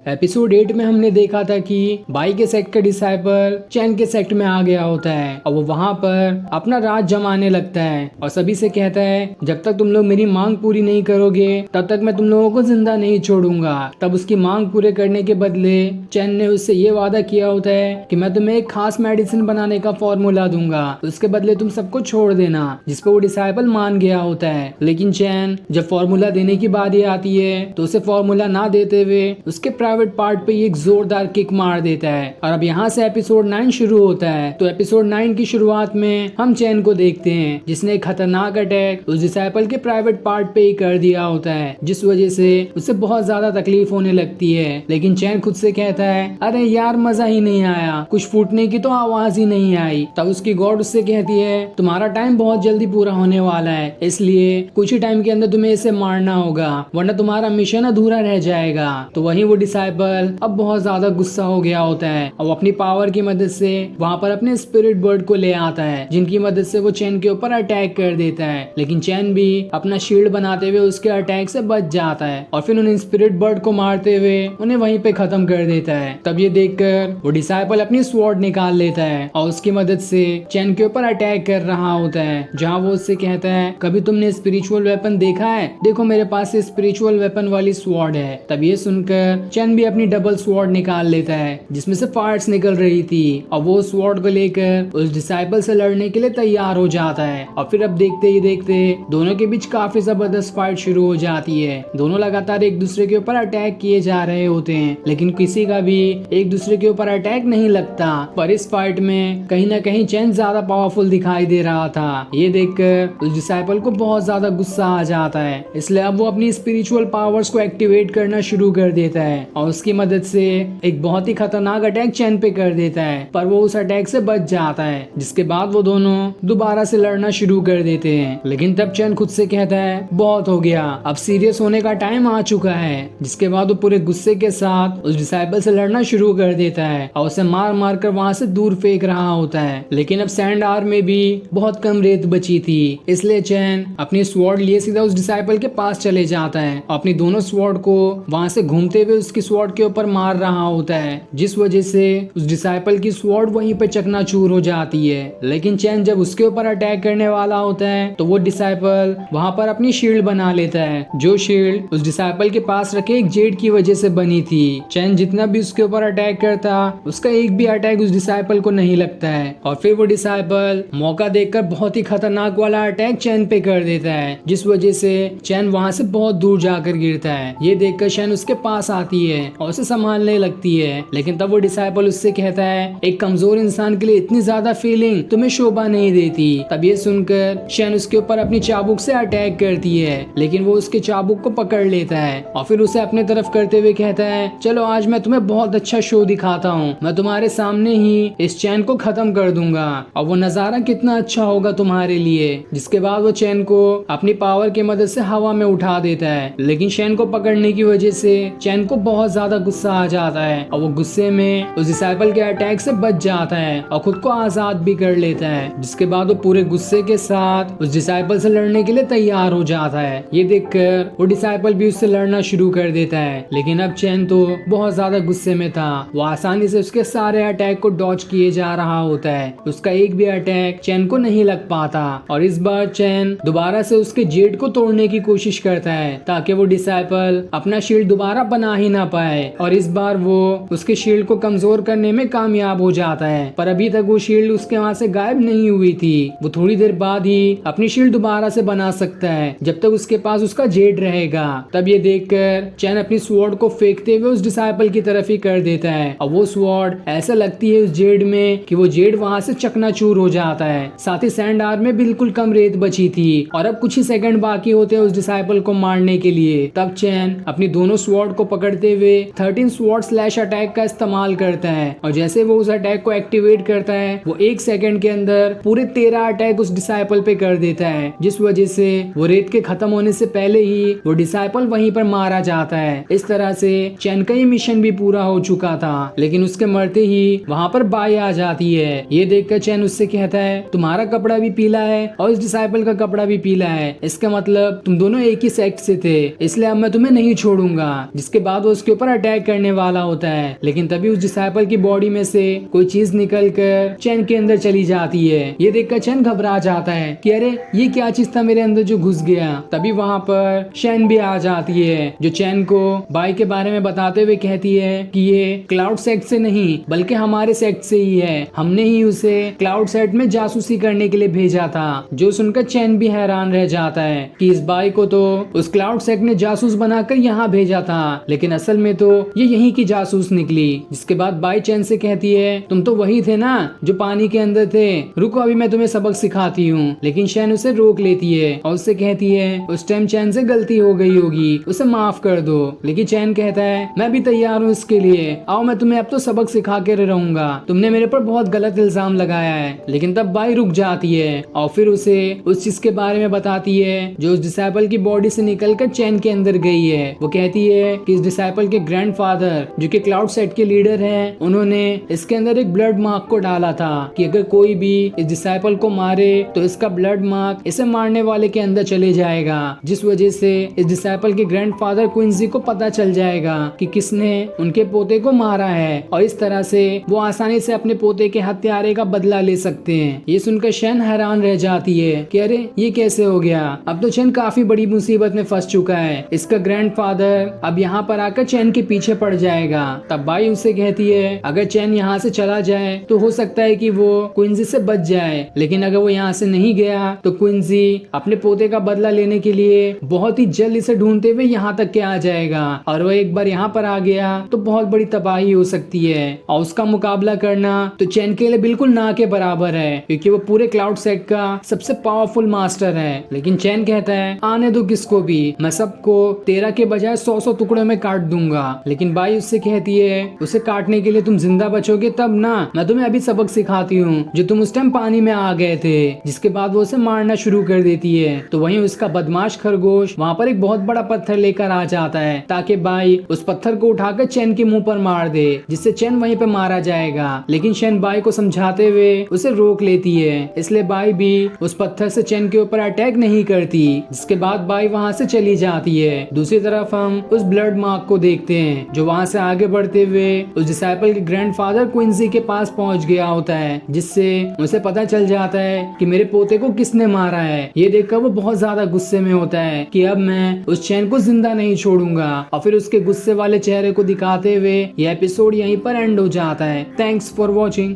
Episode 8 में हमने देखा था कि बाई के सेक्ट का डिसाइपल चैन के सेक्ट में आ गया होता है और वो वहाँ पर अपना राज जमाने लगता है और सभी से कहता है जब तक तुम लोग मेरी मांग पूरी नहीं करोगे तब तक मैं तुम लोगों को जिंदा नहीं छोड़ूंगा। तब उसकी मांग पूरे करने के बदले चैन ने उससे ये वादा किया होता है कि मैं तुम्हें एक खास मेडिसिन बनाने का फॉर्मूला दूंगा, उसके बदले तुम सबको छोड़ देना, जिस पर वो डिसाइपल मान गया होता है। लेकिन चैन जब फॉर्मूला देने की बारी आती है तो उसे फॉर्मूला ना देते हुए उसके प्राइवेट पार्ट पे एक जोरदार किक मार देता है। और अब यहाँ से एपिसोड 9 शुरू होता है। तो एपिसोड 9 की शुरुआत में हम चैन को देखते हैं जिसने एक खतरनाक अटैक उस डिसाइपल के प्राइवेट पार्ट पे ही कर दिया होता है, जिस वजह से उसे बहुत ज्यादा तकलीफ होने लगती है। लेकिन चैन खुद से कहता है अरे यार मजा ही नहीं आया, कुछ फूटने की तो आवाज ही नहीं आई। तब उसकी गॉड उससे कहती है तुम्हारा टाइम बहुत जल्दी पूरा होने वाला है, इसलिए कुछ ही टाइम के अंदर तुम्हें इसे मारना होगा वरना तुम्हारा मिशन अधूरा रह जाएगा। तो वहीं वो डिसाइपल अब बहुत ज्यादा गुस्सा हो गया होता है और अपनी पावर की मदद से वहाँ पर अपने स्पिरिट बर्ड को ले आता है, जिनकी मदद से वो चैन के ऊपर अटैक कर देता है। लेकिन चैन भी अपना शील्ड बनाते हुए उसके अटैक से बच जाता है और फिर उन्हें स्पिरिट बर्ड को मारते हुए उन्हें वहीं पे खत्म कर देता है। तब ये देखकर वो डिसाइपल अपनी स्वॉर्ड निकाल लेता है और उसकी मदद से चैन के ऊपर अटैक कर रहा होता है, जहाँ वो उससे कहता है कभी तुमने स्पिरिचुअल वेपन देखा है, देखो मेरे पास स्पिरिचुअल वेपन वाली स्वॉर्ड है। तब ये सुनकर चैन भी अपनी डबल स्वॉर्ड निकाल लेता है जिसमें से फायर्स निकल रही थी और वो स्वॉर्ड को लेकर उस डिसाइपल से लड़ने के लिए तैयार हो जाता है। और फिर अब देखते ही देखते दोनों के बीच काफी जबरदस्त फाइट शुरू हो जाती है। दोनों लगातार एक दूसरे के ऊपर अटैक किए जा रहे होते हैं, लेकिन किसी का भी एक दूसरे के ऊपर अटैक नहीं लगता। पर इस फाइट में कहीं ना कहीं चैन ज्यादा पावरफुल दिखाई दे रहा था। ये देखकर उस डिसाइपल को बहुत ज्यादा गुस्सा आ जाता है, इसलिए अब वो अपनी स्पिरिचुअल पावर्स को एक्टिवेट करना शुरू कर देता है और उसकी मदद से एक बहुत ही खतरनाक अटैक चैन पे कर देता है। पर वो उस अटैक से बच जाता है, जिसके बाद वो दोनों दोबारा से लड़ना शुरू कर देते हैं। लेकिन तब चैन खुद से कहता है बहुत हो गया, अब सीरियस होने का टाइम आ चुका है। जिसके बाद वो पूरे गुस्से के साथ उस डिसाइपल से लड़ना शुरू कर देता है और उसे मार मार कर वहाँ से दूर फेंक रहा होता है। लेकिन अब सैंड आर में भी बहुत कम रेत बची थी, इसलिए चैन अपनी स्वॉर्ड लिए सीधा उस डिसाइपल के पास चले जाता है और अपनी दोनों स्वॉर्ड को वहाँ से घूमते हुए उसकी स्वॉर्ड के ऊपर मार रहा होता है, जिस वजह से उस डिसाइपल की स्वॉर्ड वहीं पे चकनाचूर हो जाती है। लेकिन चैन जब उसके ऊपर अटैक करने वाला होता है तो वो डिसाइपल वहाँ पर अपनी शील्ड बना लेता है, जो शील्ड उस डिसाइपल के पास रखे एक जेड की वजह से बनी थी। चैन जितना भी उसके ऊपर अटैक करता उसका एक भी अटैक उस डिसाइपल को नहीं लगता है और फिर वो डिसाइपल मौका देखकर बहुत ही खतरनाक वाला अटैक चैन पे कर देता है, जिस वजह से चैन वहाँ से बहुत दूर जाकर गिरता है। ये देखकर चैन उसके पास आती है और उसे संभालने लगती है। लेकिन तब वो डिसाइपल उससे कहता है एक कमजोर इंसान के लिए इतनी ज्यादा फीलिंग तुम्हें शोभा नहीं देती। तब ये सुनकर चैन उसके ऊपर अपनी चाबुक से अटैक करती है, लेकिन वो उसके चाबुक को पकड़ लेता है और फिर उसे अपने तरफ करते हुए कहता है चलो आज मैं तुम्हें बहुत अच्छा शो दिखाता हूँ, मैं तुम्हारे सामने ही इस चैन को खत्म कर दूंगा और वो नजारा कितना अच्छा होगा तुम्हारे लिए। जिसके बाद वो चैन को अपनी पावर की मदद से हवा में उठा देता है, लेकिन चैन को पकड़ने की वजह से चैन को बहुत ज्यादा गुस्सा आ जाता है और वो गुस्से में उस डिसाइपल के अटैक से बच जाता है और खुद को आजाद भी कर लेता है। जिसके बाद वो पूरे गुस्से के साथ उस डिसाइपल से लड़ने के लिए तैयार हो जाता है। ये देखकर वो डिसाइपल भी उससे लड़ना शुरू कर देता है, लेकिन अब चैन तो बहुत ज्यादा गुस्से में था, वो आसानी से उसके सारे अटैक को डॉज किए जा रहा होता है। उसका एक भी अटैक चैन को नहीं लग पाता और इस बार चैन दोबारा से उसके जेड को तोड़ने की कोशिश करता है ताकि वो डिसाइपल अपना शील्ड दोबारा बना ही ना पाए और इस बार वो उसके शील्ड को कमजोर करने में कामयाब हो जाता है। पर अभी तक वो शील्ड उसके वहाँ से गायब नहीं हुई थी, वो थोड़ी देर बाद ही अपनी शील्ड दोबारा से बना सकता है जब तक उसके पास उसका जेड रहेगा। तब ये देखकर चैन अपनी स्वॉर्ड को फेंकते हुए उस डिसाइपल की तरफ ही कर देता है और वो स्वॉर्ड ऐसा लगती है उस जेड में कि वो जेड वहाँ से चकनाचूर हो जाता है। साथ ही सैंड आर में बिल्कुल कम रेत बची थी और अब कुछ ही सेकंड बाकी होते हैं उस डिसाइपल को मारने के लिए। तब चैन अपनी दोनों स्वॉर्ड को पकड़ते हुए 13 स्वॉर्ड स्लैश अटैक का इस्तेमाल करता है और जैसे वो उस अटैक को एक्टिवेट करता है वो एक सेकंड के अंदर पूरे 13 अटैक उस डिसाइपल पे कर देता है, जिस वजह से वो रेत के खत्म होने से पहले ही वो डिसाइपल वहीं पर मारा जाता है। इस तरह से चैन का ये मिशन भी पूरा हो चुका था, लेकिन उसके मरते ही वहाँ पर बाई आ जाती है। ये देखकर चैन उससे कहता है तुम्हारा कपड़ा भी पीला है और इस डिसाइपल का कपड़ा भी पीला है, इसका मतलब तुम दोनों एक ही सेक्ट से थे, इसलिए अब मैं तुम्हें नहीं छोड़ूंगा। जिसके बाद वो उसके उसके ऊपर अटैक करने वाला होता है, लेकिन तभी उस डिसाइपल की बॉडी में से कोई चीज निकल कर चैन के अंदर चली जाती है। ये देखकर चैन घबरा जाता है कि अरे ये क्या चीज था मेरे अंदर जो घुस गया। तभी वहाँ पर शैन भी आ जाती है, जो चैन को बाई के बारे में बताते हुए कहती है कि ये क्लाउड सेट से नहीं बल्कि हमारे सेट से ही है, हमने ही उसे क्लाउड सेट में जासूसी करने के लिए भेजा था। जो सुनकर चैन भी हैरान रह जाता है कि इस बाई को तो उस क्लाउड सेट ने जासूस बनाकर यहाँ भेजा था, लेकिन असल में तो ये यहीं की जासूस निकली। जिसके बाद बाई चैन से कहती है तुम तो वही थे ना जो पानी के अंदर थे, रुको अभी मैं तुम्हें सबक सिखाती हूँ। लेकिन चैन उसे रोक लेती है और उससे कहती है उस टाइम चैन से गलती हो गई होगी, उसे माफ कर दो। लेकिन चैन कहता है मैं भी तैयार हूँ इसके लिए, आओ मैं तुम्हें अब तो सबक सिखा के रहूंगा, तुमने मेरे पर बहुत गलत इल्जाम लगाया है। लेकिन तब बाई रुक जाती है और फिर उसे उस चीज के बारे में बताती है जो उस डिसाइपल की बॉडी से निकलकर चैन के अंदर गई है। वो कहती है कि इस डिसाइपल के ग्रैंडफादर जो कि क्लाउड सेट के लीडर हैं, उन्होंने इसके अंदर एक ब्लड मार्क को डाला था कि अगर कोई भी इस डिसाइपल को मारे तो इसका ब्लड मार्क इसे मारने वाले के अंदर चले जाएगा, जिस वजह से इस डिसाइपल के ग्रैंडफादर क्विंसी को पता चल जाएगा कि किसने उनके पोते को मारा है और इस तरह से वो आसानी से अपने पोते के हत्यारे का बदला ले सकते हैं। ये सुनकर शैन हैरान रह जाती है कि अरे ये कैसे हो गया, अब तो चैन काफी बड़ी मुसीबत में फंस चुका है, इसका ग्रैंडफादर अब यहाँ पर आकर चैन के पीछे पड़ जाएगा। तब बाई उसे कहती है अगर चैन यहाँ से चला जाए तो हो सकता है कि वो क्विंसी से बच जाए, लेकिन अगर वो यहाँ से नहीं गया तो क्विंसी अपने पोते का बदला लेने के लिए बहुत ही जल्द इसे ढूंढते हुए यहाँ तक के आ जाएगा, और वो एक बार यहाँ पर आ गया तो बहुत बड़ी तबाही हो सकती है और उसका मुकाबला करना तो चैन के लिए बिल्कुल ना के बराबर है, क्योंकि वो पूरे क्लाउड सेट का सबसे पावरफुल मास्टर है। लेकिन चैन कहता है आने दो किसको भी, मैं सबको 13 के बजाय 100 टुकड़ों में काट दूंगा। लेकिन बाई उससे कहती है उसे काटने के लिए तुम जिंदा बचोगे तब ना, मैं तुम्हें अभी सबक सिखाती हूँ जो तुम उस टाइम पानी में आ गए थे। जिसके बाद वो उसे मारना शुरू कर देती है। तो वहीं उसका बदमाश खरगोश वहाँ पर एक बहुत बड़ा पत्थर लेकर आ जाता है ताकि बाई उस पत्थर को उठाकर चैन के मुंह पर मार दे, जिससे चैन वहीं पे मारा जाएगा। लेकिन चैन बाई को समझाते हुए उसे रोक लेती है, इसलिए बाई भी उस पत्थर से चैन के ऊपर अटैक नहीं करती। जिसके बाद बाई वहाँ से चली जाती है। दूसरी तरफ हम उस ब्लड मार्क को देखते हैं जो वहाँ से आगे बढ़ते हुए उस डिसाइपल के ग्रैंडफादर क्विंसी के पास पहुँच गया होता है, जिससे उसे पता चल जाता है कि मेरे पोते को किसने मारा है। ये देखकर वो बहुत ज्यादा गुस्से में होता है कि अब मैं उस चैन को जिंदा नहीं छोड़ूंगा, और फिर उसके गुस्से वाले चेहरे को दिखाते हुए यह एपिसोड यहीं पर एंड हो जाता है। Thanks for watching.